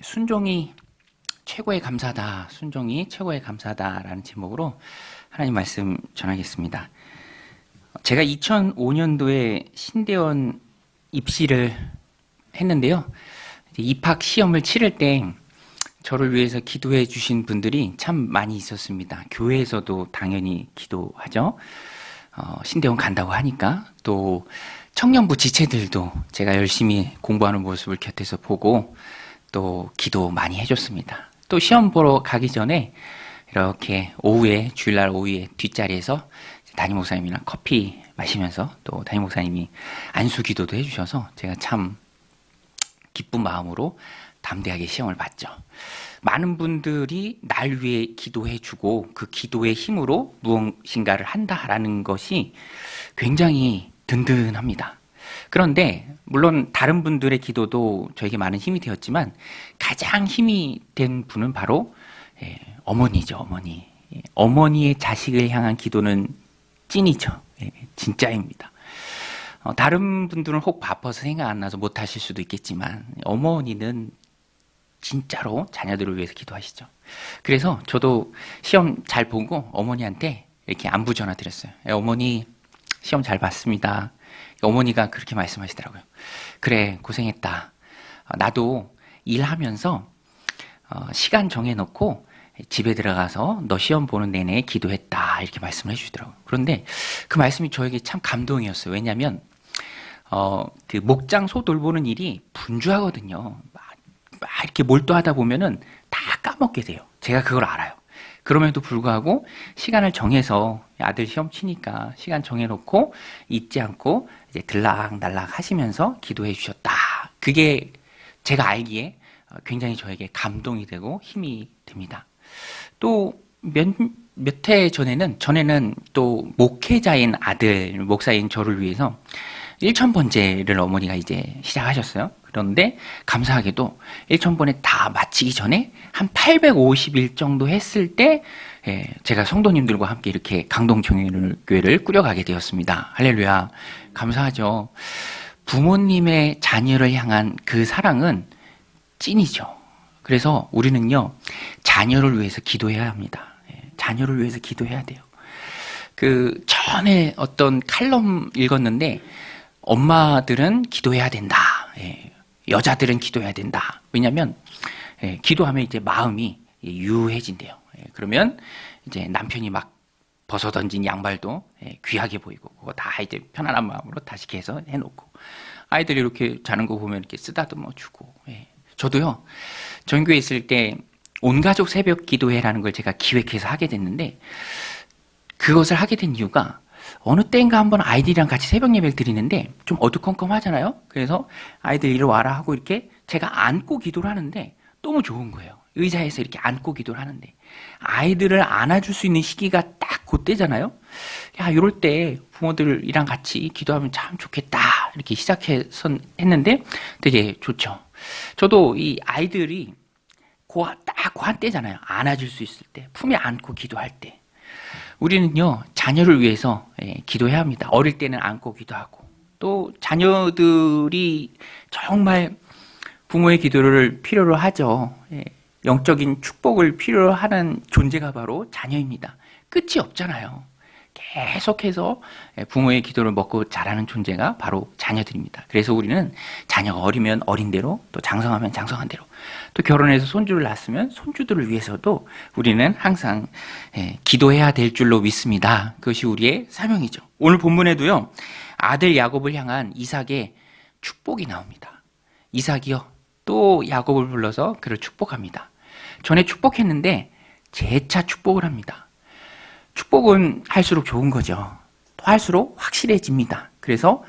순종이 최고의 감사다, 순종이 최고의 감사다라는 제목으로 하나님 말씀 전하겠습니다. 제가 2005년도에 신대원 입시를 했는데요. 입학 시험을 치를 때 저를 위해서 기도해 주신 분들이 참 많이 있었습니다. 교회에서도 당연히 기도하죠. 신대원 간다고 하니까. 또 청년부 지체들도 제가 열심히 공부하는 모습을 곁에서 보고 또 기도 많이 해줬습니다. 또 시험 보러 가기 전에 이렇게 오후에, 주일날 오후에 뒷자리에서 담임 목사님이랑 커피 마시면서 또 담임 목사님이 안수 기도도 해주셔서 제가 참 기쁜 마음으로 담대하게 시험을 봤죠. 많은 분들이 날 위해 기도해주고 그 기도의 힘으로 무엇인가를 한다라는 것이 굉장히 든든합니다. 그런데 물론 다른 분들의 기도도 저에게 많은 힘이 되었지만 가장 힘이 된 분은 바로 어머니죠. 어머니. 어머니의 자식을 향한 기도는 찐이죠. 진짜입니다. 다른 분들은 혹 바빠서 생각 안 나서 못 하실 수도 있겠지만 어머니는 진짜로 자녀들을 위해서 기도하시죠. 그래서 저도 시험 잘 보고 어머니한테 이렇게 안부 전화 드렸어요. 어머니 시험 잘 봤습니다. 어머니가 그렇게 말씀하시더라고요. 그래, 고생했다. 나도 일하면서 시간 정해놓고 집에 들어가서 너 시험 보는 내내 기도했다, 이렇게 말씀을 해주시더라고요. 그런데 그 말씀이 저에게 참 감동이었어요. 왜냐하면 그 목장 소 돌보는 일이 분주하거든요. 막 이렇게 몰두하다 보면은 다 까먹게 돼요. 제가 그걸 알아요. 그럼에도 불구하고 시간을 정해서 아들 시험 치니까 시간 정해놓고 잊지 않고 이제 들락날락 하시면서 기도해 주셨다. 그게 제가 알기에 굉장히 저에게 감동이 되고 힘이 됩니다. 또 몇 해 전에는 또 목회자인 아들, 목사인 저를 위해서 1,000번제를 어머니가 이제 시작하셨어요. 그런데 감사하게도 1,000번에 다 마치기 전에 한 850일 정도 했을 때 제가 성도님들과 함께 이렇게 강동총회를 꾸려가게 되었습니다. 할렐루야. 감사하죠. 부모님의 자녀를 향한 그 사랑은 찐이죠. 그래서 우리는요, 자녀를 위해서 기도해야 합니다. 자녀를 위해서 기도해야 돼요. 그 전에 어떤 칼럼 읽었는데 엄마들은 기도해야 된다. 여자들은 기도해야 된다. 왜냐하면 기도하면 이제 마음이 유해진대요. 그러면 이제 남편이 막 벗어던진 양말도 귀하게 보이고 그거 다 이제 편안한 마음으로 다시 개서 해놓고 아이들이 이렇게 자는 거 보면 이렇게 쓰다듬어 주고. 저도요, 전교에 있을 때 온가족 새벽 기도회라는 걸 제가 기획해서 하게 됐는데 그것을 하게 된 이유가 어느 때인가 한번 아이들이랑 같이 새벽 예배를 드리는데 좀 어두컴컴하잖아요. 그래서 아이들 이리 와라 하고 이렇게 제가 안고 기도를 하는데 너무 좋은 거예요. 의자에서 이렇게 안고 기도를 하는데 아이들을 안아줄 수 있는 시기가 딱 그때잖아요. 야, 이럴 때 부모들이랑 같이 기도하면 참 좋겠다, 이렇게 시작해서 했는데 되게 좋죠. 저도 이 아이들이 딱 그 한때잖아요. 안아줄 수 있을 때, 품에 안고 기도할 때. 우리는요, 자녀를 위해서 기도해야 합니다. 어릴 때는 안고 기도하고, 또 자녀들이 정말 부모의 기도를 필요로 하죠. 영적인 축복을 필요로 하는 존재가 바로 자녀입니다. 끝이 없잖아요. 계속해서 부모의 기도를 먹고 자라는 존재가 바로 자녀들입니다. 그래서 우리는 자녀가 어리면 어린 대로, 또 장성하면 장성한 대로, 또 결혼해서 손주를 낳았으면 손주들을 위해서도 우리는 항상 기도해야 될 줄로 믿습니다. 그것이 우리의 사명이죠. 오늘 본문에도요, 아들 야곱을 향한 이삭의 축복이 나옵니다. 이삭이요, 또 야곱을 불러서 그를 축복합니다. 전에 축복했는데 재차 축복을 합니다. 축복은 할수록 좋은 거죠. 또 할수록 확실해집니다. 그래서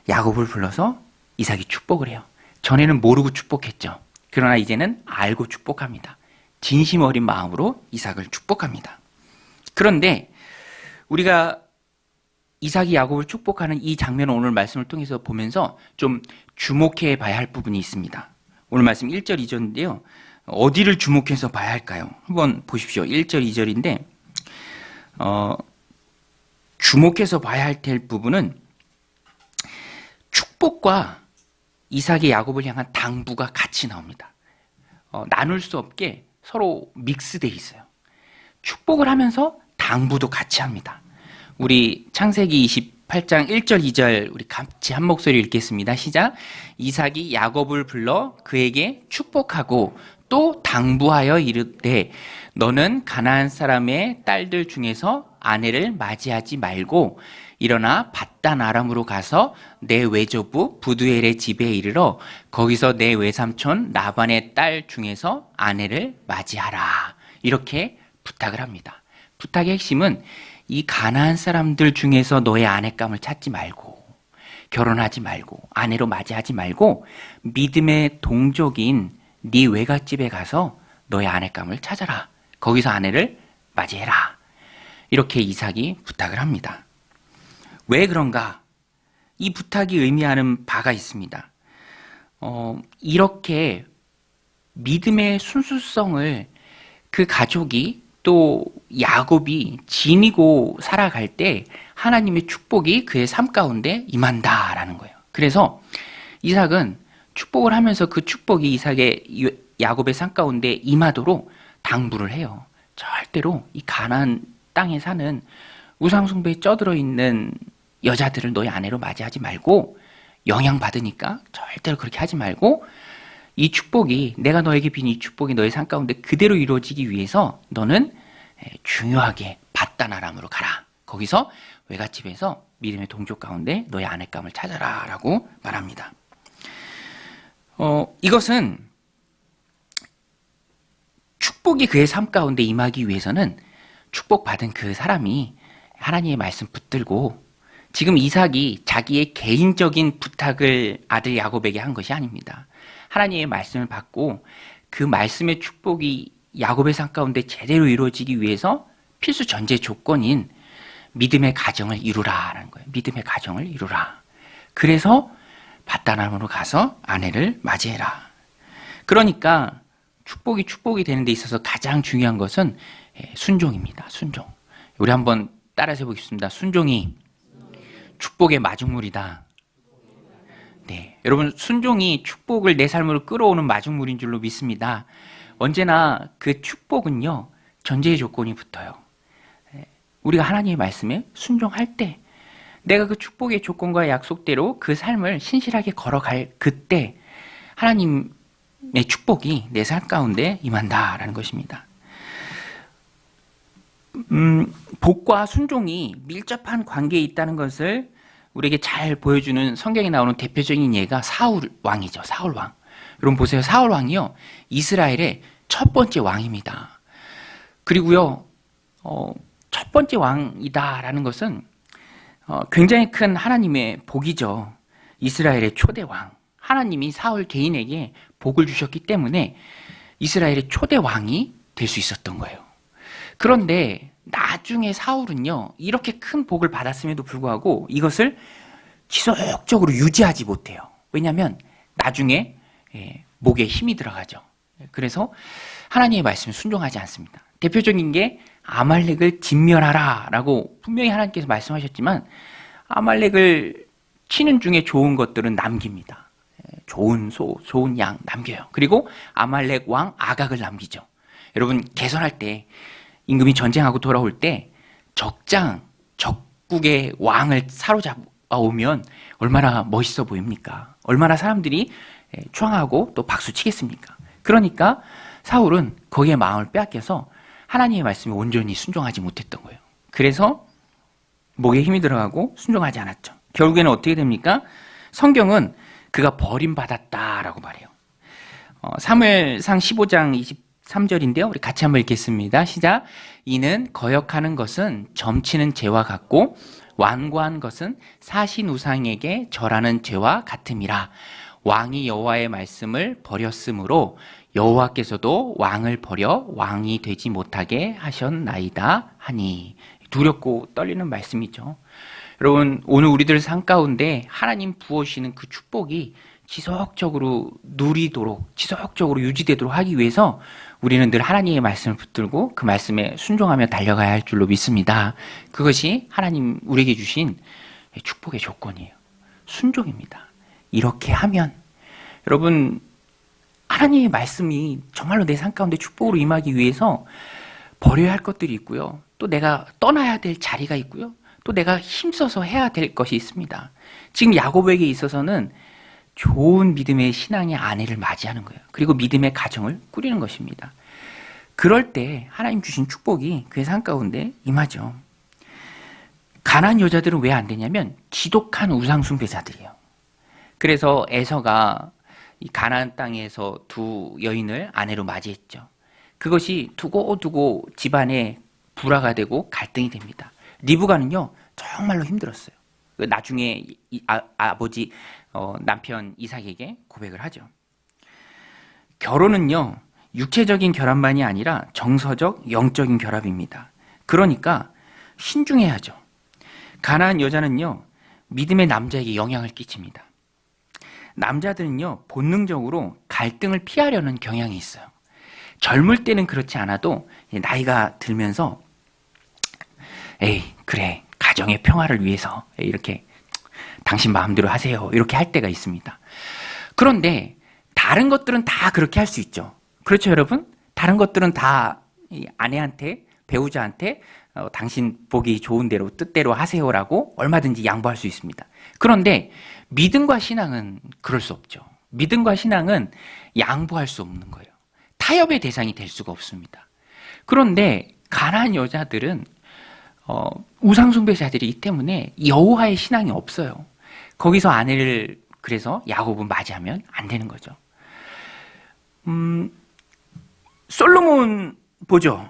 야곱을 불러서 이삭이 축복을 해요. 전에는 모르고 축복했죠. 그러나 이제는 알고 축복합니다. 진심 어린 마음으로 이삭을 축복합니다. 그런데 우리가 이삭이 야곱을 축복하는 이 장면을 오늘 말씀을 통해서 보면서 좀 주목해 봐야 할 부분이 있습니다. 오늘 말씀 1절, 2절인데요. 어디를 주목해서 봐야 할까요? 한번 보십시오. 1절, 2절인데 주목해서 봐야 할 부분은 축복과 이삭이 야곱을 향한 당부가 같이 나옵니다. 나눌 수 없게 서로 믹스돼 있어요. 축복을 하면서 당부도 같이 합니다. 우리 창세기 28장 1절 2절 우리 같이 한 목소리 읽겠습니다. 시작. 이삭이 야곱을 불러 그에게 축복하고 또 당부하여 이르되 너는 가나안 사람의 딸들 중에서 아내를 맞이하지 말고 일어나 밧단 아람으로 가서 내 외조부 부두엘의 집에 이르러 거기서 내 외삼촌 라반의 딸 중에서 아내를 맞이하라. 이렇게 부탁을 합니다. 부탁의 핵심은 이 가나안 사람들 중에서 너의 아내감을 찾지 말고 결혼하지 말고 아내로 맞이하지 말고 믿음의 동족인 네 외갓집에 가서 너의 아내감을 찾아라. 거기서 아내를 맞이해라. 이렇게 이삭이 부탁을 합니다. 왜 그런가? 이 부탁이 의미하는 바가 있습니다. 이렇게 믿음의 순수성을 그 가족이 또 야곱이 지니고 살아갈 때 하나님의 축복이 그의 삶 가운데 임한다라는 거예요. 그래서 이삭은 축복을 하면서 그 축복이 야곱의 삶 가운데 임하도록 당부를 해요. 절대로 이 가나안 땅에 사는 우상숭배에 쩌들어 있는 여자들을 너의 아내로 맞이하지 말고 영향받으니까 절대로 그렇게 하지 말고 이 축복이 내가 너에게 빈 이 축복이 너의 삶 가운데 그대로 이루어지기 위해서 너는 중요하게 밧단 아람으로 가라. 거기서 외갓집에서 믿음의 동족 가운데 너의 아내감을 찾아라 라고 말합니다. 이것은 축복이 그의 삶 가운데 임하기 위해서는 축복받은 그 사람이 하나님의 말씀 붙들고 지금 이삭이 자기의 개인적인 부탁을 아들 야곱에게 한 것이 아닙니다. 하나님의 말씀을 받고 그 말씀의 축복이 야곱의 삶 가운데 제대로 이루어지기 위해서 필수 전제 조건인 믿음의 가정을 이루라라는 거예요. 믿음의 가정을 이루라. 그래서 밧단 아람으로 가서 아내를 맞이해라. 그러니까 축복이 되는 데 있어서 가장 중요한 것은 순종입니다. 순종. 우리 한번 따라서 해보겠습니다. 순종이 축복의 마중물이다. 네, 여러분 순종이 축복을 내 삶으로 끌어오는 마중물인 줄로 믿습니다. 언제나 그 축복은요 전제의 조건이 붙어요. 우리가 하나님의 말씀에 순종할 때 내가 그 축복의 조건과 약속대로 그 삶을 신실하게 걸어갈 그때 하나님의 축복이 내 삶 가운데 임한다라는 것입니다. 복과 순종이 밀접한 관계에 있다는 것을 우리에게 잘 보여주는 성경에 나오는 대표적인 예가 사울 왕이죠. 사울 왕. 여러분 보세요. 사울 왕이요 이스라엘의 첫 번째 왕입니다. 그리고요 첫 번째 왕이다라는 것은 굉장히 큰 하나님의 복이죠. 이스라엘의 초대 왕. 하나님이 사울 개인에게 복을 주셨기 때문에 이스라엘의 초대 왕이 될 수 있었던 거예요. 그런데 나중에 사울은요 이렇게 큰 복을 받았음에도 불구하고 이것을 지속적으로 유지하지 못해요. 왜냐하면 나중에 목에 힘이 들어가죠. 그래서 하나님의 말씀에 순종하지 않습니다. 대표적인 게 아말렉을 진멸하라 라고 분명히 하나님께서 말씀하셨지만 아말렉을 치는 중에 좋은 것들은 남깁니다. 좋은 소, 좋은 양 남겨요. 그리고 아말렉 왕 아각을 남기죠. 여러분 개선할 때 임금이 전쟁하고 돌아올 때 적국의 왕을 사로잡아오면 얼마나 멋있어 보입니까? 얼마나 사람들이 추앙하고 또 박수 치겠습니까? 그러니까 사울은 거기에 마음을 빼앗겨서 하나님의 말씀에 온전히 순종하지 못했던 거예요. 그래서 목에 힘이 들어가고 순종하지 않았죠. 결국에는 어떻게 됩니까? 성경은 그가 버림받았다라고 말해요. 사무엘상 15장 23절인데요. 우리 같이 한번 읽겠습니다. 시작. 이는 거역하는 것은 점치는 죄와 같고 완고한 것은 사신 우상에게 절하는 죄와 같음이라. 왕이 여호와의 말씀을 버렸으므로 여호와께서도 왕을 버려 왕이 되지 못하게 하셨나이다 하니. 두렵고 떨리는 말씀이죠. 여러분 오늘 우리들 삶 가운데 하나님 부어주시는 그 축복이 지속적으로 누리도록 지속적으로 유지되도록 하기 위해서 우리는 늘 하나님의 말씀을 붙들고 그 말씀에 순종하며 달려가야 할 줄로 믿습니다. 그것이 하나님 우리에게 주신 축복의 조건이에요. 순종입니다. 이렇게 하면 여러분 하나님의 말씀이 정말로 내 삶 가운데 축복으로 임하기 위해서 버려야 할 것들이 있고요. 또 내가 떠나야 될 자리가 있고요. 또 내가 힘써서 해야 될 것이 있습니다. 지금 야곱에게 있어서는 좋은 믿음의 신앙의 아내를 맞이하는 거예요. 그리고 믿음의 가정을 꾸리는 것입니다. 그럴 때 하나님 주신 축복이 그의 삶 가운데 임하죠. 가나안 여자들은 왜 안 되냐면 지독한 우상 숭배자들이에요. 그래서 에서가 이 가나안 땅에서 두 여인을 아내로 맞이했죠. 그것이 두고두고 집안에 불화가 되고 갈등이 됩니다. 리브가는요 정말로 힘들었어요. 나중에 아버지 남편 이삭에게 고백을 하죠. 결혼은요 육체적인 결합만이 아니라 정서적, 영적인 결합입니다. 그러니까 신중해야죠. 가나안 여자는요 믿음의 남자에게 영향을 끼칩니다. 남자들은요 본능적으로 갈등을 피하려는 경향이 있어요. 젊을 때는 그렇지 않아도 나이가 들면서 에이 그래 가정의 평화를 위해서 이렇게 당신 마음대로 하세요 이렇게 할 때가 있습니다. 그런데 다른 것들은 다 그렇게 할 수 있죠. 그렇죠 여러분? 다른 것들은 다 아내한테 배우자한테 당신 보기 좋은 대로 뜻대로 하세요라고 얼마든지 양보할 수 있습니다. 그런데 믿음과 신앙은 그럴 수 없죠. 믿음과 신앙은 양보할 수 없는 거예요. 타협의 대상이 될 수가 없습니다. 그런데 가나안 여자들은 우상 숭배자들이기 때문에 여호와의 신앙이 없어요. 거기서 아내를 그래서 야곱은 맞이하면 안 되는 거죠. 솔로몬 보죠.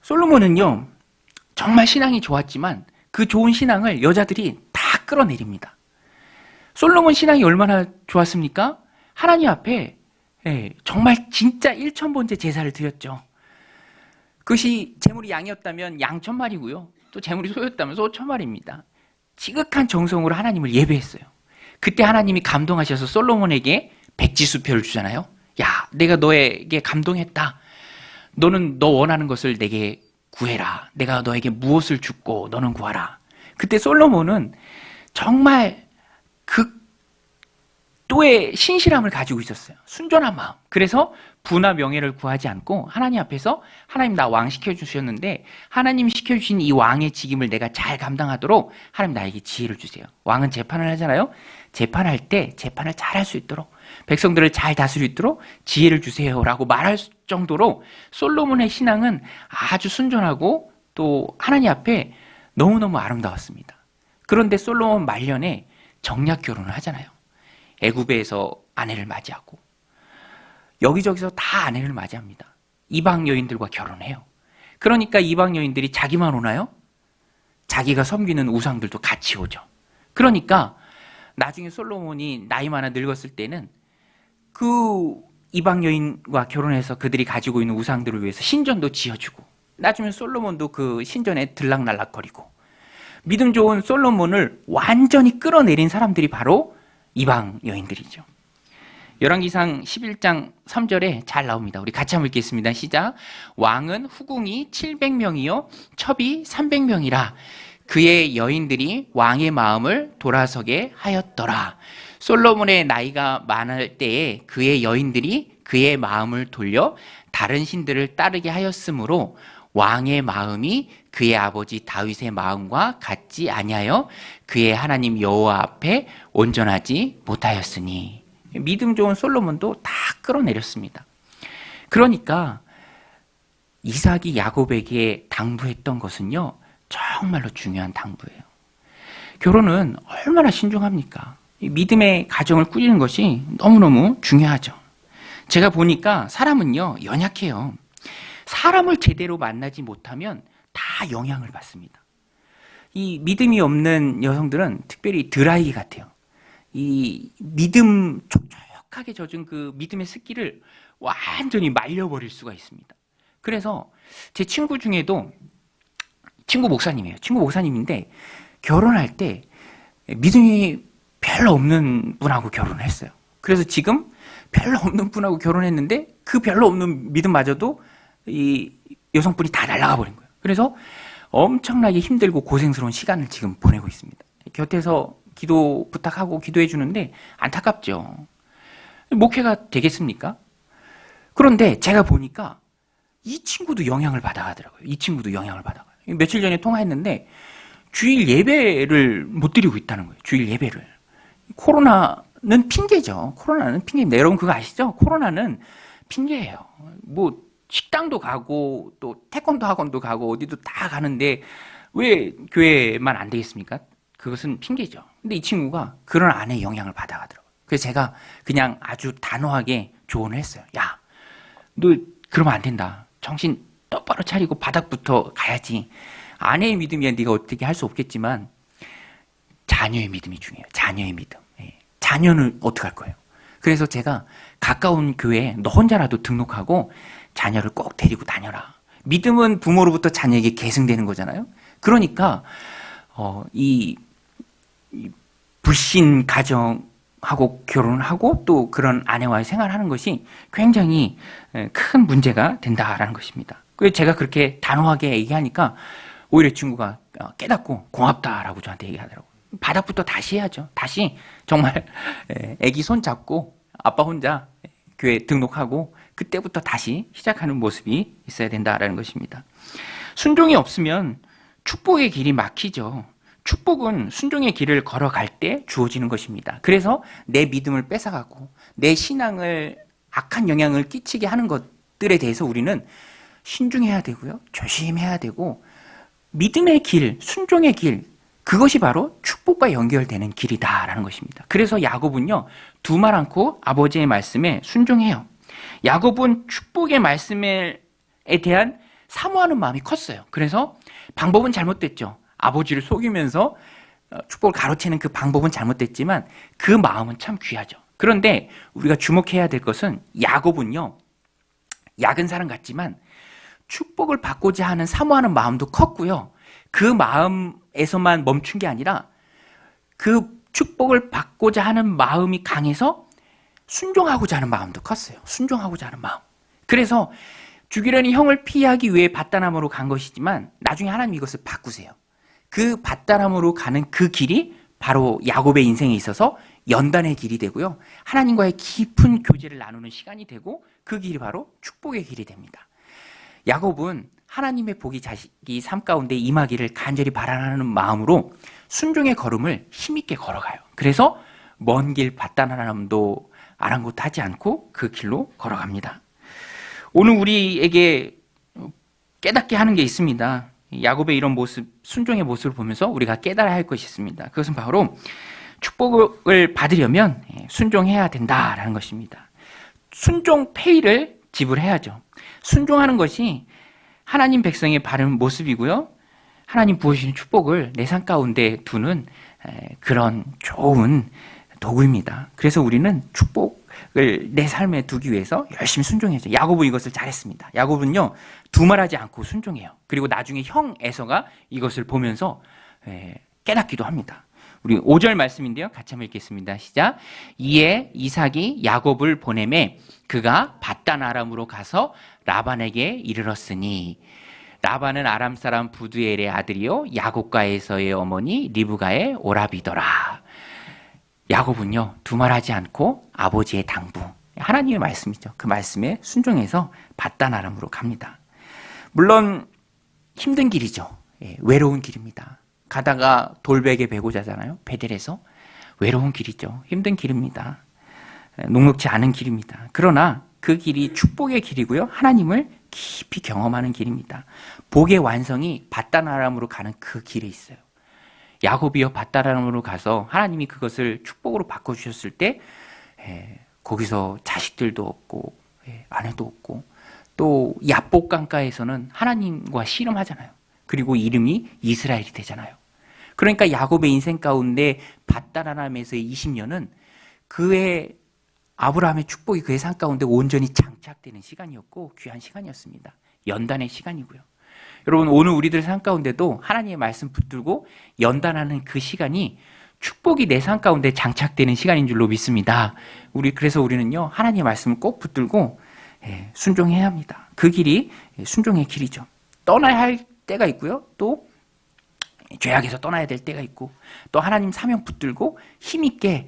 솔로몬은요 정말 신앙이 좋았지만 그 좋은 신앙을 여자들이 다 끌어내립니다. 솔로몬 신앙이 얼마나 좋았습니까? 하나님 앞에 정말 진짜 1,000번째 제사를 드렸죠. 그것이 재물이 양이었다면 양 1,000마리고요. 또 재물이 소였다면 소 1,000마리입니다. 지극한 정성으로 하나님을 예배했어요. 그때 하나님이 감동하셔서 솔로몬에게 백지수표를 주잖아요. 야, 내가 너에게 감동했다. 너는 너 원하는 것을 내게 구해라. 내가 너에게 무엇을 줍고 너는 구하라. 그때 솔로몬은 정말 극도의 신실함을 가지고 있었어요. 순전한 마음. 그래서 부나 명예를 구하지 않고 하나님 앞에서 하나님 나 왕 시켜주셨는데 하나님이 시켜주신 이 왕의 직임을 내가 잘 감당하도록 하나님 나에게 지혜를 주세요. 왕은 재판을 하잖아요. 재판할 때 재판을 잘할 수 있도록 백성들을 잘 다스릴 수 있도록 지혜를 주세요라고 말할 정도로 솔로몬의 신앙은 아주 순전하고 또 하나님 앞에 너무너무 아름다웠습니다. 그런데 솔로몬 말년에 정략 결혼을 하잖아요. 애굽에서 아내를 맞이하고 여기저기서 다 아내를 맞이합니다. 이방 여인들과 결혼해요. 그러니까 이방 여인들이 자기만 오나요? 자기가 섬기는 우상들도 같이 오죠. 그러니까 나중에 솔로몬이 나이 많아 늙었을 때는 그 이방 여인과 결혼해서 그들이 가지고 있는 우상들을 위해서 신전도 지어주고 나중에 솔로몬도 그 신전에 들락날락거리고 믿음 좋은 솔로몬을 완전히 끌어내린 사람들이 바로 이방 여인들이죠. 열왕기상 11장 3절에 잘 나옵니다. 우리 같이 한번 읽겠습니다. 시작. 왕은 후궁이 700명이요 첩이 300명이라 그의 여인들이 왕의 마음을 돌아서게 하였더라. 솔로몬의 나이가 많을 때에 그의 여인들이 그의 마음을 돌려 다른 신들을 따르게 하였으므로 왕의 마음이 그의 아버지 다윗의 마음과 같지 아니하여 그의 하나님 여호와 앞에 온전하지 못하였으니. 믿음 좋은 솔로몬도 다 끌어내렸습니다. 그러니까 이삭이 야곱에게 당부했던 것은요 정말로 중요한 당부예요. 결혼은 얼마나 신중합니까? 믿음의 가정을 꾸리는 것이 너무너무 중요하죠. 제가 보니까 사람은요 연약해요. 사람을 제대로 만나지 못하면 다 영향을 받습니다. 이 믿음이 없는 여성들은 특별히 드라이기 같아요. 이 믿음 촉촉하게 젖은 그 믿음의 습기를 완전히 말려버릴 수가 있습니다. 그래서 제 친구 중에도 친구 목사님이에요. 친구 목사님인데 결혼할 때 믿음이 별로 없는 분하고 결혼을 했어요. 그래서 지금 별로 없는 분하고 결혼했는데 그 별로 없는 믿음마저도 이 여성분이 다 날아가 버린 거예요. 그래서 엄청나게 힘들고 고생스러운 시간을 지금 보내고 있습니다. 곁에서 기도 부탁하고 기도해 주는데 안타깝죠. 목회가 되겠습니까? 그런데 제가 보니까 이 친구도 영향을 받아가더라고요. 이 친구도 영향을 받아가요. 며칠 전에 통화했는데 주일 예배를 못 드리고 있다는 거예요. 주일 예배를. 코로나는 핑계죠. 코로나는 핑계입니다. 여러분 그거 아시죠? 코로나는 핑계예요. 뭐 식당도 가고 또 태권도 학원도 가고 어디도 다 가는데 왜 교회만 안 되겠습니까? 그것은 핑계죠. 근데 이 친구가 그런 안에 영향을 받아가더라고요. 그래서 제가 그냥 아주 단호하게 조언을 했어요. 야, 너 그러면 안 된다. 정신 똑바로 차리고 바닥부터 가야지. 아내의 믿음이야 네가 어떻게 할 수 없겠지만 자녀의 믿음이 중요해요. 자녀의 믿음. 예. 자녀는 어떻게 할 거예요? 그래서 제가 가까운 교회에 너 혼자라도 등록하고 자녀를 꼭 데리고 다녀라. 믿음은 부모로부터 자녀에게 계승되는 거잖아요. 그러니까 이 불신 가정하고 결혼하고 또 그런 아내와의 생활하는 것이 굉장히 큰 문제가 된다라는 것입니다. 그래서 제가 그렇게 단호하게 얘기하니까 오히려 친구가 깨닫고 고맙다라고 저한테 얘기하더라고요. 바닥부터 다시 해야죠. 다시 정말 애기 손 잡고 아빠 혼자 교회 등록하고 그때부터 다시 시작하는 모습이 있어야 된다라는 것입니다. 순종이 없으면 축복의 길이 막히죠. 축복은 순종의 길을 걸어갈 때 주어지는 것입니다. 그래서 내 믿음을 뺏어가고 내 신앙을 악한 영향을 끼치게 하는 것들에 대해서 우리는 신중해야 되고요. 조심해야 되고 믿음의 길, 순종의 길, 그것이 바로 축복과 연결되는 길이다라는 것입니다. 그래서 야곱은요, 두말 않고 아버지의 말씀에 순종해요. 야곱은 축복의 말씀에 대한 사모하는 마음이 컸어요. 그래서 방법은 잘못됐죠. 아버지를 속이면서 축복을 가로채는 그 방법은 잘못됐지만 그 마음은 참 귀하죠. 그런데 우리가 주목해야 될 것은 야곱은요, 약은 사람 같지만 축복을 받고자 하는 사모하는 마음도 컸고요. 그 마음에서만 멈춘 게 아니라 그 축복을 받고자 하는 마음이 강해서 순종하고자 하는 마음도 컸어요. 순종하고자 하는 마음. 그래서 죽이려는 형을 피하기 위해 밧다람으로 간 것이지만 나중에 하나님이 이것을 바꾸세요. 그 밧다람으로 가는 그 길이 바로 야곱의 인생에 있어서 연단의 길이 되고요. 하나님과의 깊은 교제를 나누는 시간이 되고 그 길이 바로 축복의 길이 됩니다. 야곱은 하나님의 복이 자식이 삶 가운데 임하기를 간절히 바라는 마음으로 순종의 걸음을 힘있게 걸어가요. 그래서 먼 길 밧다람도 아랑곳하지 않고 그 길로 걸어갑니다. 오늘 우리에게 깨닫게 하는 게 있습니다. 야곱의 이런 모습, 순종의 모습을 보면서 우리가 깨달아야 할 것이 있습니다. 그것은 바로 축복을 받으려면 순종해야 된다라는 것입니다. 순종 페이를 지불해야죠. 순종하는 것이 하나님 백성의 바른 모습이고요. 하나님 부어주시는 축복을 내 삶 가운데 두는 그런 좋은 도구입니다. 그래서 우리는 축복을 내 삶에 두기 위해서 열심히 순종해야죠. 야곱은 이것을 잘했습니다. 야곱은요, 두말하지 않고 순종해요. 그리고 나중에 형 에서가 이것을 보면서 깨닫기도 합니다. 우리 5절 말씀인데요. 같이 한번 읽겠습니다. 시작. 이에 이삭이 야곱을 보내매 그가 밧단 아람으로 가서 라반에게 이르렀으니 라반은 아람 사람 부두엘의 아들이요 야곱과 에서의 어머니 리브가의 오라비더라. 야곱은요, 두말하지 않고 아버지의 당부, 하나님의 말씀이죠. 그 말씀에 순종해서 밧단 아람으로 갑니다. 물론 힘든 길이죠. 외로운 길입니다. 가다가 돌베개 베고 자잖아요. 베델에서. 외로운 길이죠. 힘든 길입니다. 녹록지 않은 길입니다. 그러나 그 길이 축복의 길이고요. 하나님을 깊이 경험하는 길입니다. 복의 완성이 밧단 아람으로 가는 그 길에 있어요. 야곱이요 밧단 아람으로 가서 하나님이 그것을 축복으로 바꿔주셨을 때 거기서 자식들도 없고 아내도 없고 또 야복 강가에서는 하나님과 씨름하잖아요. 그리고 이름이 이스라엘이 되잖아요. 그러니까 야곱의 인생 가운데 밧단 아람에서의 20년은 그의 아브라함의 축복이 그의 삶 가운데 온전히 장착되는 시간이었고 귀한 시간이었습니다. 연단의 시간이고요. 여러분 오늘 우리들 삶 가운데도 하나님의 말씀 붙들고 연단하는 그 시간이 축복이 내 삶 가운데 장착되는 시간인 줄로 믿습니다. 그래서 우리는요 하나님의 말씀을 꼭 붙들고 순종해야 합니다. 그 길이 순종의 길이죠. 떠나야 할 때가 있고요. 또 죄악에서 떠나야 될 때가 있고 또 하나님 사명 붙들고 힘있게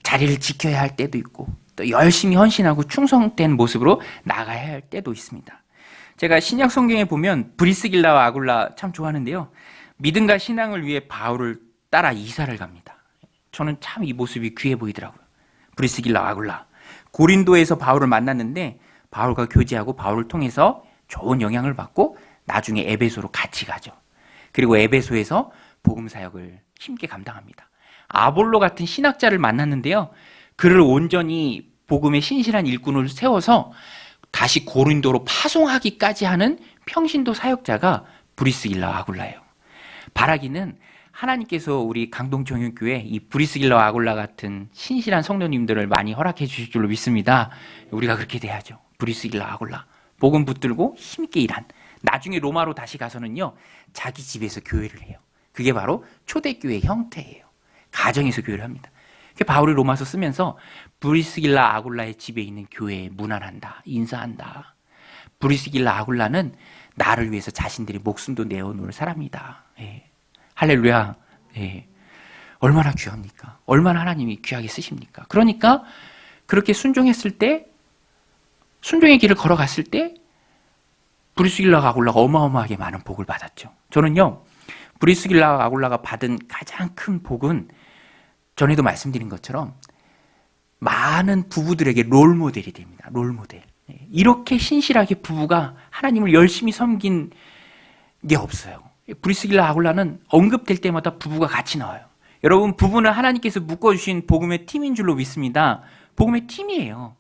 자리를 지켜야 할 때도 있고 또 열심히 헌신하고 충성된 모습으로 나가야 할 때도 있습니다. 제가 신약 성경에 보면 브리스길라와 아굴라 참 좋아하는데요. 믿음과 신앙을 위해 바울을 따라 이사를 갑니다. 저는 참 이 모습이 귀해 보이더라고요. 브리스길라, 아굴라. 고린도에서 바울을 만났는데 바울과 교제하고 바울을 통해서 좋은 영향을 받고 나중에 에베소로 같이 가죠. 그리고 에베소에서 복음 사역을 힘있게 감당합니다. 아볼로 같은 신학자를 만났는데요. 그를 온전히 복음의 신실한 일꾼을 세워서 다시 고린도로 파송하기까지 하는 평신도 사역자가 브리스길라, 아굴라예요. 바라기는 하나님께서 우리 강동정육교회 이 브리스길라, 아굴라 같은 신실한 성도님들을 많이 허락해 주실 줄로 믿습니다. 우리가 그렇게 돼야죠. 브리스길라, 아굴라. 복음 붙들고 힘있게 일한. 나중에 로마로 다시 가서는요. 자기 집에서 교회를 해요. 그게 바로 초대교회 형태예요. 가정에서 교회를 합니다. 바울이 로마서 쓰면서 브리스길라, 아굴라의 집에 있는 교회에 문안한다, 인사한다. 브리스길라, 아굴라는 나를 위해서 자신들의 목숨도 내어놓을 사람이다. 예. 할렐루야. 예. 얼마나 귀합니까? 얼마나 하나님이 귀하게 쓰십니까? 그러니까 그렇게 순종했을 때, 순종의 길을 걸어갔을 때 브리스길라, 아굴라가 어마어마하게 많은 복을 받았죠. 저는요, 브리스길라, 아굴라가 받은 가장 큰 복은 전에도 말씀드린 것처럼 많은 부부들에게 롤모델이 됩니다. 롤모델. 이렇게 신실하게 부부가 하나님을 열심히 섬긴 게 없어요. 브리스길라, 아굴라는 언급될 때마다 부부가 같이 나와요. 여러분, 부부는 하나님께서 묶어주신 복음의 팀인 줄로 믿습니다. 복음의 팀이에요.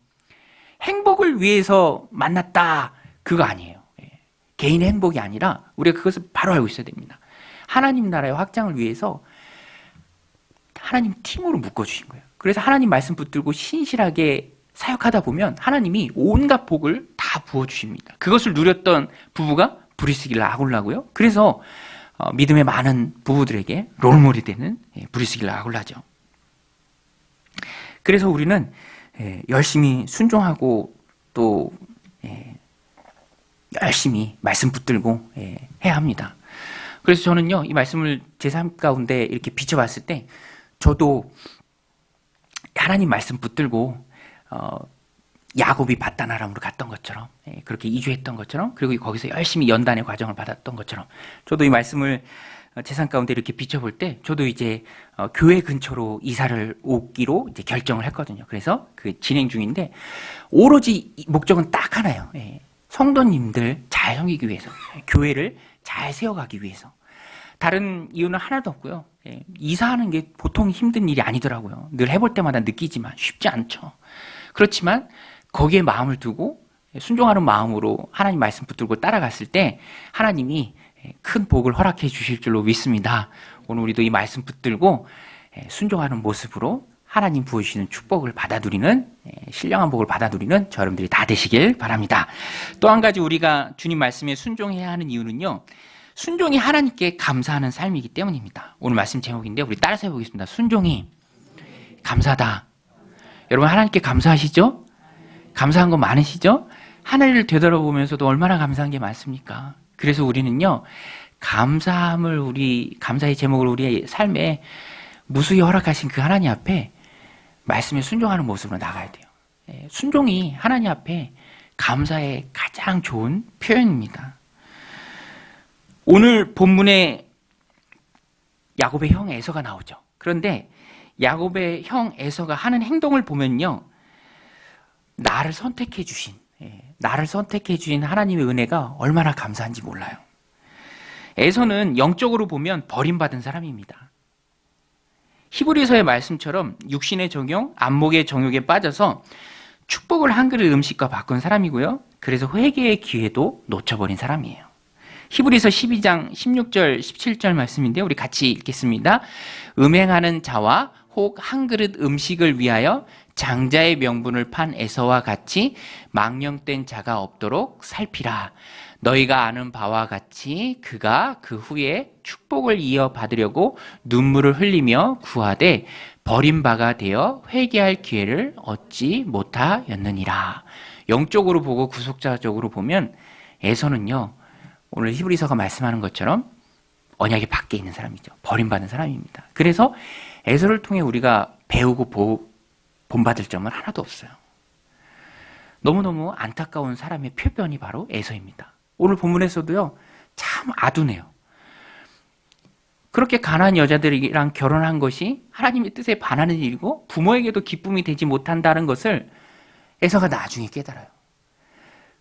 행복을 위해서 만났다, 그거 아니에요. 개인의 행복이 아니라 우리가 그것을 바로 알고 있어야 됩니다. 하나님 나라의 확장을 위해서 하나님 팀으로 묶어주신 거예요. 그래서 하나님 말씀 붙들고 신실하게 사역하다 보면 하나님이 온갖 복을 다 부어주십니다. 그것을 누렸던 부부가 브리스길라, 아굴라고요. 그래서 믿음의 많은 부부들에게 롤모델이 되는 브리스길라, 아굴라죠. 그래서 우리는 열심히 순종하고 또 열심히 말씀 붙들고 해야 합니다. 그래서 저는요, 이 말씀을 제 삶 가운데 이렇게 비춰봤을 때 저도 하나님 말씀 붙들고 야곱이 밧단 아람으로 갔던 것처럼, 그렇게 이주했던 것처럼, 그리고 거기서 열심히 연단의 과정을 받았던 것처럼, 저도 이 말씀을 제 삶 가운데 이렇게 비춰볼 때 저도 이제 교회 근처로 이사를 오기로 이제 결정을 했거든요. 그래서 그 진행 중인데 오로지 목적은 딱 하나예요. 성도님들 잘 섬기기 위해서, 교회를 잘 세워가기 위해서. 다른 이유는 하나도 없고요. 이사하는 게 보통 힘든 일이 아니더라고요. 늘 해볼 때마다 느끼지만 쉽지 않죠. 그렇지만 거기에 마음을 두고 순종하는 마음으로 하나님 말씀 붙들고 따라갔을 때 하나님이 큰 복을 허락해 주실 줄로 믿습니다. 오늘 우리도 이 말씀 붙들고 순종하는 모습으로 하나님 부어주시는 축복을 받아들이는, 신령한 복을 받아들이는 저 여러분들이 다 되시길 바랍니다. 또 한 가지 우리가 주님 말씀에 순종해야 하는 이유는요, 순종이 하나님께 감사하는 삶이기 때문입니다. 오늘 말씀 제목인데 우리 따라서 해보겠습니다. 순종이 감사다. 여러분, 하나님께 감사하시죠? 감사한 거 많으시죠? 하늘을 되돌아보면서도 얼마나 감사한 게 많습니까? 그래서 우리는요, 감사의 제목을 우리의 삶에 무수히 허락하신 그 하나님 앞에 말씀에 순종하는 모습으로 나가야 돼요. 순종이 하나님 앞에 감사의 가장 좋은 표현입니다. 오늘 본문에 야곱의 형 에서가 나오죠. 그런데 야곱의 형 에서가 하는 행동을 보면요, 나를 선택해 주신 하나님의 은혜가 얼마나 감사한지 몰라요. 에서는 영적으로 보면 버림받은 사람입니다. 히브리서의 말씀처럼 육신의 정욕, 안목의 정욕에 빠져서 축복을 한 그릇 음식과 바꾼 사람이고요. 그래서 회개의 기회도 놓쳐버린 사람이에요. 히브리서 12장 16절 17절 말씀인데 우리 같이 읽겠습니다. 음행하는 자와 혹 한 그릇 음식을 위하여 장자의 명분을 판 에서와 같이 망령된 자가 없도록 살피라. 너희가 아는 바와 같이 그가 그 후에 축복을 이어받으려고 눈물을 흘리며 구하되 버림바가 되어 회개할 기회를 얻지 못하였느니라. 영적으로 보고 구속자적으로 보면 에서는요, 오늘 히브리서가 말씀하는 것처럼 언약의 밖에 있는 사람이죠. 버림받은 사람입니다. 그래서 에서를 통해 우리가 배우고 본받을 점은 하나도 없어요. 너무너무 안타까운 사람의 표변이 바로 에서입니다. 오늘 본문에서도요, 참 아두네요. 그렇게 가난한 여자들이랑 결혼한 것이 하나님의 뜻에 반하는 일이고 부모에게도 기쁨이 되지 못한다는 것을 에서가 나중에 깨달아요.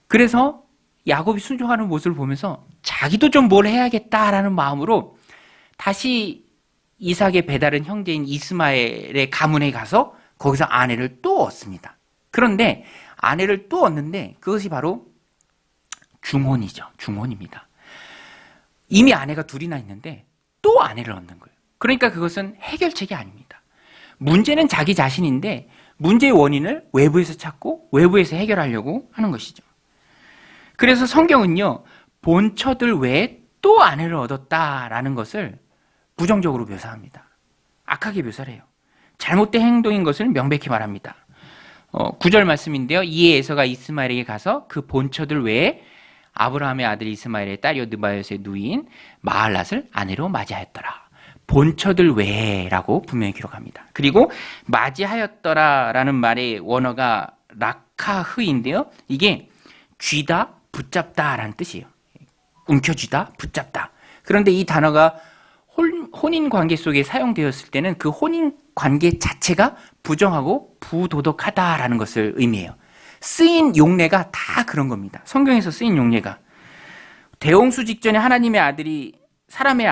그래서 야곱이 순종하는 모습을 보면서 자기도 좀 뭘 해야겠다라는 마음으로 다시 이삭의 배다른 형제인 이스마엘의 가문에 가서 거기서 아내를 또 얻습니다. 그런데 아내를 또 얻는데 그것이 바로 중혼이죠. 중혼입니다. 이미 아내가 둘이나 있는데 또 아내를 얻는 거예요. 그러니까 그것은 해결책이 아닙니다. 문제는 자기 자신인데 문제의 원인을 외부에서 찾고 외부에서 해결하려고 하는 것이죠. 그래서 성경은요, 본처들 외에 또 아내를 얻었다라는 것을 부정적으로 묘사합니다. 악하게 묘사를 해요. 잘못된 행동인 것을 명백히 말합니다. 9절 말씀인데요. 이에 에서가 이스마엘에게 가서 그 본처들 외에 아브라함의 아들 이스마엘의 딸이요 느바요스의 누이인 마할랏을 아내로 맞이하였더라. 본처들 외라고 분명히 기록합니다. 그리고 맞이하였더라라는 말의 원어가 라카흐인데요. 이게 쥐다, 붙잡다라는 뜻이에요. 움켜쥐다, 붙잡다. 그런데 이 단어가 혼인 관계 속에 사용되었을 때는 그 혼인 관계 자체가 부정하고 부도덕하다라는 것을 의미해요. 쓰인 용례가 다 그런 겁니다. 성경에서 쓰인 용례가. 대홍수 직전에 하나님의 아들이 사람의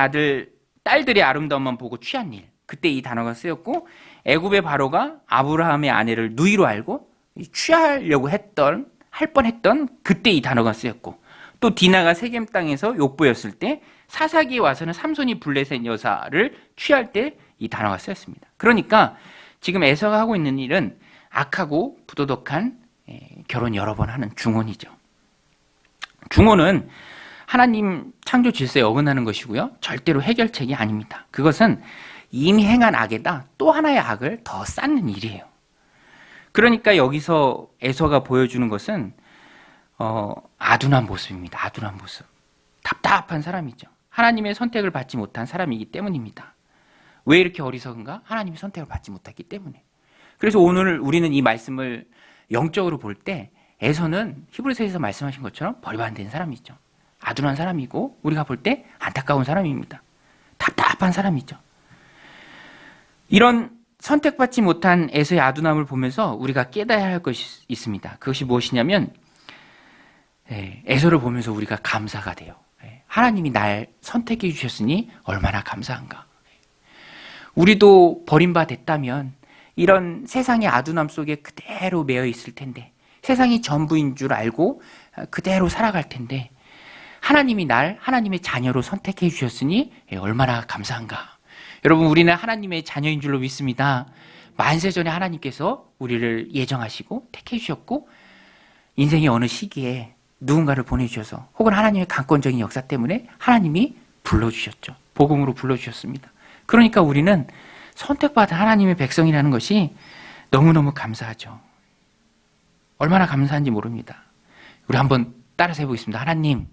딸들의 아름다움만 보고 취한 일. 그때 이 단어가 쓰였고, 애굽의 바로가 아브라함의 아내를 누이로 알고 취하려고 할 뻔했던 그때 이 단어가 쓰였고, 또 디나가 세겜 땅에서 욕보였을 때 사사기에 와서는 삼손이 블레셋 여사를 취할 때 이 단어가 쓰였습니다. 그러니까 지금 에서가 하고 있는 일은 악하고 부도덕한 결혼 여러 번 하는 중혼이죠. 중혼은 하나님 창조 질서에 어긋나는 것이고요. 절대로 해결책이 아닙니다. 그것은 이미 행한 악에다 또 하나의 악을 더 쌓는 일이에요. 그러니까 여기서 에서가 보여주는 것은 아둔한 모습입니다. 아둔한 모습. 답답한 사람이죠. 하나님의 선택을 받지 못한 사람이기 때문입니다. 왜 이렇게 어리석은가? 하나님의 선택을 받지 못했기 때문에. 그래서 오늘 우리는 이 말씀을 영적으로 볼 때 에서는 히브리서에서 말씀하신 것처럼 버림받은 사람이죠. 아둔한 사람이고 우리가 볼 때 안타까운 사람입니다. 답답한 사람이죠. 이런 선택받지 못한 에서의 아둔함을 보면서 우리가 깨달아야 할 것이 있습니다. 그것이 무엇이냐면 에서를 보면서 우리가 감사가 돼요. 하나님이 날 선택해 주셨으니 얼마나 감사한가. 우리도 버림받았다면 이런 세상의 아둔함 속에 그대로 매여 있을 텐데, 세상이 전부인 줄 알고 그대로 살아갈 텐데, 하나님이 날 하나님의 자녀로 선택해 주셨으니 얼마나 감사한가. 여러분, 우리는 하나님의 자녀인 줄로 믿습니다. 만세전에 하나님께서 우리를 예정하시고 택해 주셨고, 인생의 어느 시기에 누군가를 보내주셔서 혹은 하나님의 강권적인 역사 때문에 하나님이 불러주셨죠. 복음으로 불러주셨습니다. 그러니까 우리는 선택받은 하나님의 백성이라는 것이 너무너무 감사하죠. 얼마나 감사한지 모릅니다. 우리 한번 따라서 해보겠습니다. 하나님,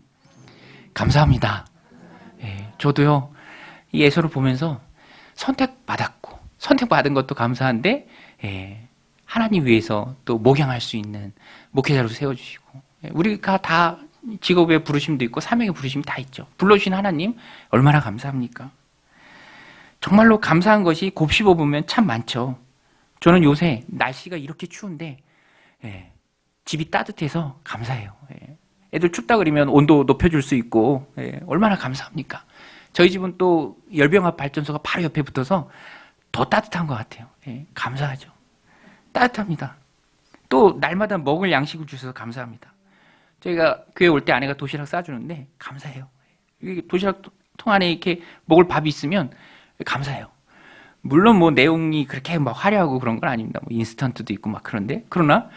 감사합니다. 저도요, 이 에서를 보면서 선택받았고, 선택받은 것도 감사한데, 하나님 위해서 또 목양할 수 있는 목회자로 세워주시고, 우리가 다 직업의 부르심도 있고 사명의 부르심이 다 있죠. 불러주신 하나님 얼마나 감사합니까? 정말로 감사한 것이 곱씹어 보면 참 많죠. 저는 요새 날씨가 이렇게 추운데 집이 따뜻해서 감사해요. 애들 춥다 그러면 온도 높여줄 수 있고 얼마나 감사합니까? 저희 집은 또 열병합 발전소가 바로 옆에 붙어서 더 따뜻한 것 같아요. 감사하죠. 따뜻합니다. 또 날마다 먹을 양식을 주셔서 감사합니다. 저희가 교회 올 때 아내가 도시락 싸주는데 감사해요. 도시락 통 안에 이렇게 먹을 밥이 있으면 감사해요. 물론 뭐 내용이 그렇게 막 화려하고 그런 건 아닙니다. 뭐 인스턴트도 있고 막 그런데, 그러나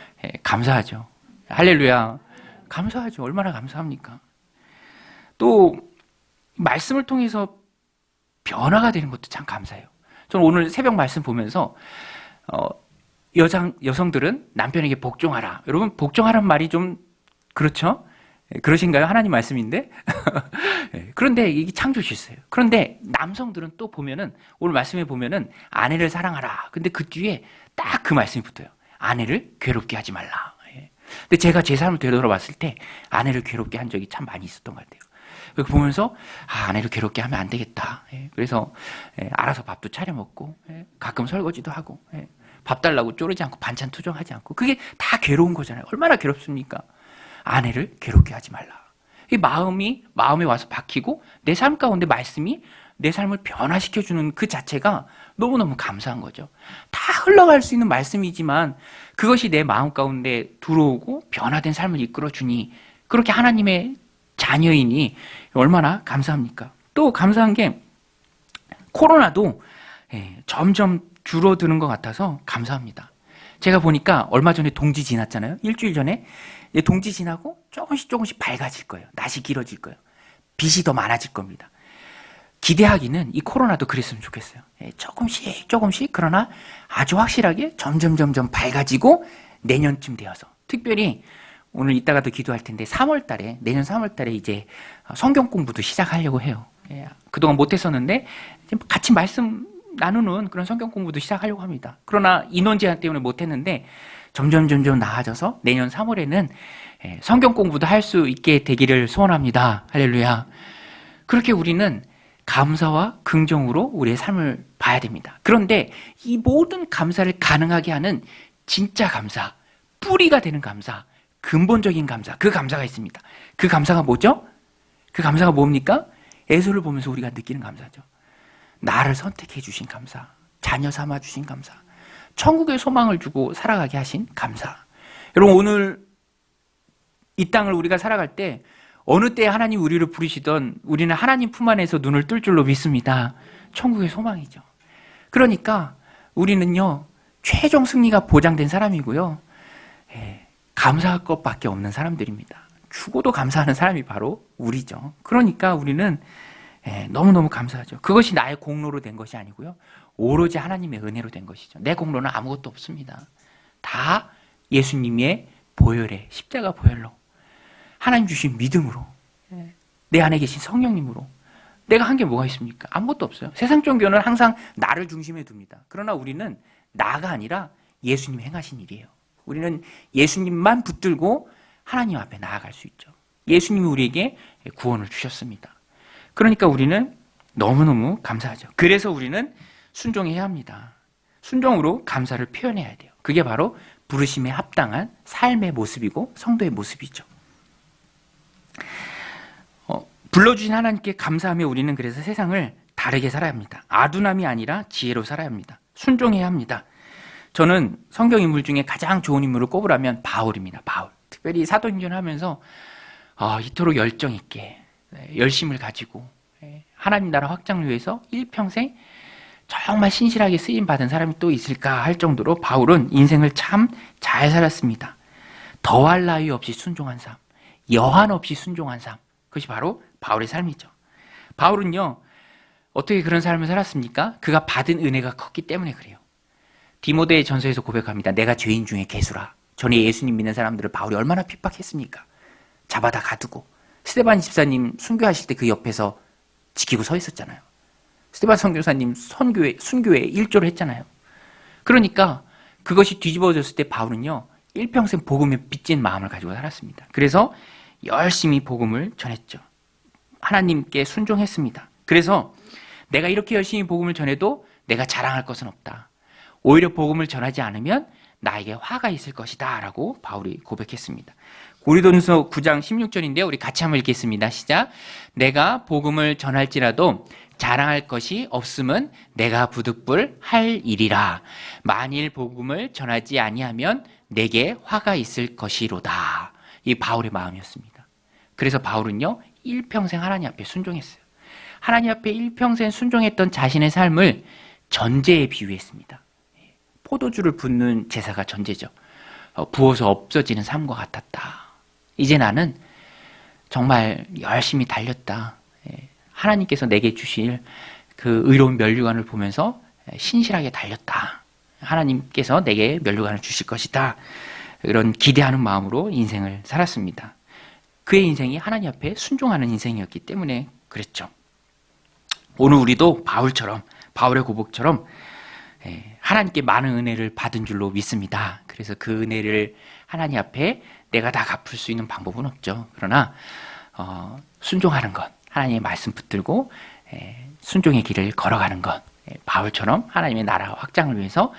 감사하죠. 할렐루야. 감사하죠. 얼마나 감사합니까? 또 말씀을 통해서 변화가 되는 것도 참 감사해요. 저는 오늘 새벽 말씀 보면서 여성들은 남편에게 복종하라. 여러분, 복종하라는 말이 좀 그렇죠? 그러신가요? 하나님 말씀인데. 그런데 이게 창조 질서예요. 그런데 남성들은 또 보면은, 오늘 말씀에 보면은 아내를 사랑하라. 근데 그 뒤에 딱 그 말씀이 붙어요. 아내를 괴롭게 하지 말라. 근데 제가 제 삶을 되돌아봤을 때 아내를 괴롭게 한 적이 참 많이 있었던 것 같아요. 보면서 아내를 괴롭게 하면 안 되겠다. 그래서 알아서 밥도 차려 먹고 가끔 설거지도 하고 밥 달라고 쪼르지 않고 반찬 투정하지 않고 그게 다 괴로운 거잖아요. 얼마나 괴롭습니까? 아내를 괴롭게 하지 말라. 이 마음에 와서 박히고 내 삶 가운데 말씀이 내 삶을 변화시켜주는 그 자체가 너무너무 감사한 거죠. 다 흘러갈 수 있는 말씀이지만 그것이 내 마음 가운데 들어오고 변화된 삶을 이끌어주니 그렇게 하나님의 자녀이니 얼마나 감사합니까? 또 감사한 게 코로나도 점점 줄어드는 것 같아서 감사합니다. 제가 보니까 얼마 전에 동지 지났잖아요. 일주일 전에 동지 지나고 조금씩 밝아질 거예요. 낮이 길어질 거예요. 빛이 더 많아질 겁니다. 기대하기는 이 코로나도 그랬으면 좋겠어요. 조금씩 그러나 아주 확실하게 점점 밝아지고 내년쯤 되어서 특별히 오늘 이따가도 기도할 텐데 3월 달에 내년 3월 달에 이제 성경 공부도 시작하려고 해요. 그동안 못했었는데 같이 말씀 나누는 그런 성경 공부도 시작하려고 합니다. 그러나 인원 제한 때문에 못했는데 점점 나아져서 내년 3월에는 성경 공부도 할 수 있게 되기를 소원합니다. 할렐루야. 그렇게 우리는 감사와 긍정으로 우리의 삶을 봐야 됩니다. 그런데 이 모든 감사를 가능하게 하는 진짜 감사, 뿌리가 되는 감사, 근본적인 감사, 그 감사가 있습니다. 그 감사가 뭐죠? 그 감사가 뭡니까? 에서를 보면서 우리가 느끼는 감사죠. 나를 선택해 주신 감사, 자녀 삼아 주신 감사, 천국의 소망을 주고 살아가게 하신 감사. 여러분 오늘 이 땅을 우리가 살아갈 때 어느 때 하나님 우리를 부르시던 우리는 하나님 품 안에서 눈을 뜰 줄로 믿습니다. 천국의 소망이죠. 그러니까 우리는요 최종 승리가 보장된 사람이고요. 감사할 것밖에 없는 사람들입니다. 죽어도 감사하는 사람이 바로 우리죠. 그러니까 우리는 너무너무 감사하죠. 그것이 나의 공로로 된 것이 아니고요. 오로지 하나님의 은혜로 된 것이죠. 내 공로는 아무것도 없습니다. 다 예수님의 보혈에 십자가 보혈로 하나님 주신 믿음으로 내 안에 계신 성령님으로 내가 한 게 뭐가 있습니까? 아무것도 없어요. 세상 종교는 항상 나를 중심에 둡니다. 그러나 우리는 나가 아니라 예수님 행하신 일이에요. 우리는 예수님만 붙들고 하나님 앞에 나아갈 수 있죠. 예수님이 우리에게 구원을 주셨습니다. 그러니까 우리는 너무너무 감사하죠. 그래서 우리는 순종해야 합니다. 순종으로 감사를 표현해야 돼요. 그게 바로 부르심에 합당한 삶의 모습이고 성도의 모습이죠. 불러주신 하나님께 감사하며 우리는 그래서 세상을 다르게 살아야 합니다. 아둔함이 아니라 지혜로 살아야 합니다. 순종해야 합니다. 저는 성경 인물 중에 가장 좋은 인물을 꼽으라면 바울입니다. 바울. 특별히 사도행전을 하면서 이토록 열정 있게 열심을 가지고 하나님 나라 확장을 위해서 일평생 정말 신실하게 쓰임받은 사람이 또 있을까 할 정도로 바울은 인생을 참 잘 살았습니다. 더할 나위 없이 순종한 삶, 여한 없이 순종한 삶, 그것이 바로 바울의 삶이죠. 바울은요 어떻게 그런 삶을 살았습니까? 그가 받은 은혜가 컸기 때문에 그래요. 디모데 전서에서 고백합니다. 내가 죄인 중에 괴수라. 전에 예수님 믿는 사람들을 바울이 얼마나 핍박했습니까? 잡아다 가두고 스데반 집사님 순교하실 때 그 옆에서 지키고 서 있었잖아요. 스데반 선교사님 순교에 일조를 했잖아요. 그러니까 그것이 뒤집어졌을 때 바울은요 일평생 복음에 빚진 마음을 가지고 살았습니다. 그래서 열심히 복음을 전했죠. 하나님께 순종했습니다. 그래서 내가 이렇게 열심히 복음을 전해도 내가 자랑할 것은 없다. 오히려 복음을 전하지 않으면 나에게 화가 있을 것이다 라고 바울이 고백했습니다. 고린도전서 9장 16절인데요. 우리 같이 한번 읽겠습니다. 시작. 내가 복음을 전할지라도 자랑할 것이 없음은 내가 부득불 할 일이라. 만일 복음을 전하지 아니하면 내게 화가 있을 것이로다. 이 바울의 마음이었습니다. 그래서 바울은요 일평생 하나님 앞에 순종했어요. 하나님 앞에 일평생 순종했던 자신의 삶을 전제에 비유했습니다. 포도주를 붓는 제사가 전제죠. 부어서 없어지는 삶과 같았다. 이제 나는 정말 열심히 달렸다. 하나님께서 내게 주실 그 의로운 면류관을 보면서 신실하게 달렸다. 하나님께서 내게 면류관을 주실 것이다. 이런 기대하는 마음으로 인생을 살았습니다. 그의 인생이 하나님 앞에 순종하는 인생이었기 때문에 그랬죠. 오늘 우리도 바울의 고백처럼 하나님께 많은 은혜를 받은 줄로 믿습니다. 그래서 그 은혜를 하나님 앞에 내가 다 갚을 수 있는 방법은 없죠. 그러나 순종하는 것, 하나님의 말씀 붙들고 순종의 길을 걸어가는 것, 바울처럼 하나님의 나라 확장을 위해서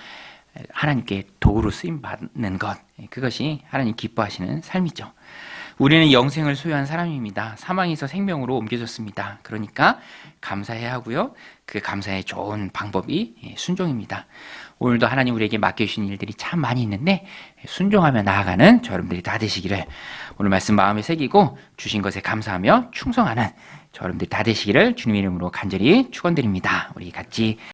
하나님께 도구로 쓰임 받는 것, 그것이 하나님 기뻐하시는 삶이죠. 우리는 영생을 소유한 사람입니다. 사망에서 생명으로 옮겨졌습니다. 그러니까 감사해야 하고요. 그 감사의 좋은 방법이 순종입니다. 오늘도 하나님 우리에게 맡겨주신 일들이 참 많이 있는데 순종하며 나아가는 저 여러분들이 다 되시기를, 오늘 말씀 마음에 새기고 주신 것에 감사하며 충성하는 저 여러분들이 다 되시기를 주님의 이름으로 간절히 축원드립니다. 우리 같이